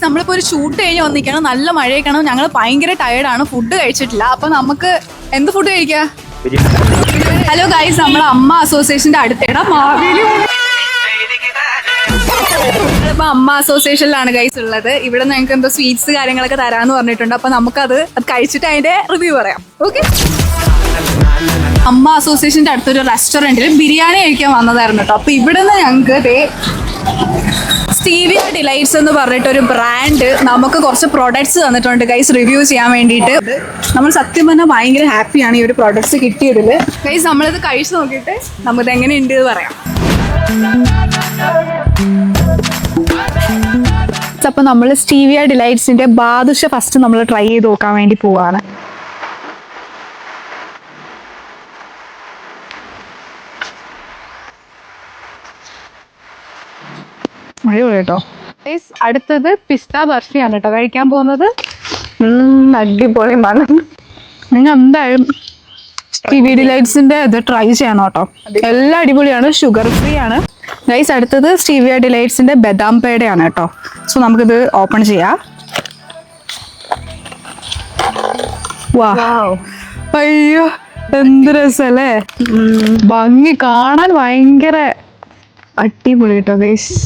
നമ്മളിപ്പോൾ ഒരു ഷൂട്ട് കഴിഞ്ഞ് വന്നിരിക്കണം, നല്ല മഴയൊക്കെയാണ്, ഞങ്ങൾ ഭയങ്കര ടയേർഡാണ്, ഫുഡ് കഴിച്ചിട്ടില്ല. അപ്പോൾ നമുക്ക് എന്ത് ഫുഡ് കഴിക്കാം? ഹലോ ഗൈസ്, നമ്മൾ അമ്മ അസോസിയേഷൻ്റെ അടുത്തേടാ മാവേലി. ഇപ്പോൾ അമ്മ അസോസിയേഷനിലാണ് ഗൈസ് ഉള്ളത്. ഇവിടെ ഞങ്ങൾക്ക് എന്തോ സ്വീറ്റ്സ് കാര്യങ്ങളൊക്കെ തരാമെന്ന് പറഞ്ഞിട്ടുണ്ട്. അപ്പോൾ നമുക്കത് കഴിച്ചിട്ട് അതിൻ്റെ റിവ്യൂ പറയാം. ഓക്കെ. അമ്മ അസോസിയേഷൻ്റെ അടുത്തൊരു റെസ്റ്റോറൻറ്റിൽ ബിരിയാണി കഴിക്കാൻ വന്നതായിരുന്നു കേട്ടോ. അപ്പോൾ ഇവിടെ നിന്ന് ഞങ്ങൾക്ക് സ്റ്റീവിയ ഡിലൈറ്റ്സ് എന്ന് പറഞ്ഞിട്ടൊരു ബ്രാൻഡ് നമുക്ക് കുറച്ച് പ്രൊഡക്ട്സ് തന്നിട്ടുണ്ട് ഗൈസ് റിവ്യൂ ചെയ്യാൻ വേണ്ടിയിട്ട്. നമ്മൾ സത്യം പറഞ്ഞാൽ ഭയങ്കര ഹാപ്പിയാണ് ഈ ഒരു പ്രൊഡക്ട്സ് കിട്ടിയതിൽ. ഗൈസ് നമ്മളിത് കഴിച്ച് നോക്കിയിട്ട് നമുക്കിത് എങ്ങനെയുണ്ട് എന്ന് പറയാം. അപ്പോൾ നമ്മൾ സ്റ്റീവിയ ഡിലൈറ്റ്സിൻ്റെ ബാദുഷ ഫസ്റ്റ് നമ്മൾ ട്രൈ ചെയ്ത് നോക്കാൻ വേണ്ടി പോവാണ്. അടിപൊളി കേട്ടോ. അടുത്തത് പിസ്ത ബർഫിയാണ് കേട്ടോ കഴിക്കാൻ പോകുന്നത്. അടിപൊളി മണം. നിങ്ങൾ എന്തായാലും സ്റ്റീവിയ ഡിലൈറ്റ്സിന്റെ ഇത് ട്രൈ ചെയ്യണം കേട്ടോ. എല്ലാം അടിപൊളിയാണ്, ഷുഗർ ഫ്രീ ആണ് ഗൈസ്. അടുത്തത് സ്റ്റീവിയ ഡിലൈറ്റ്സിന്റെ ബദാം പേടയാണ് കേട്ടോ. സോ നമുക്കിത് ഓപ്പൺ ചെയ്യാം. വാ, അയ്യോ എന്ത് രസല്ലേ, ഭംഗി കാണാൻ ഭയങ്കര അടിപൊളി കേട്ടോ ഗൈസ്.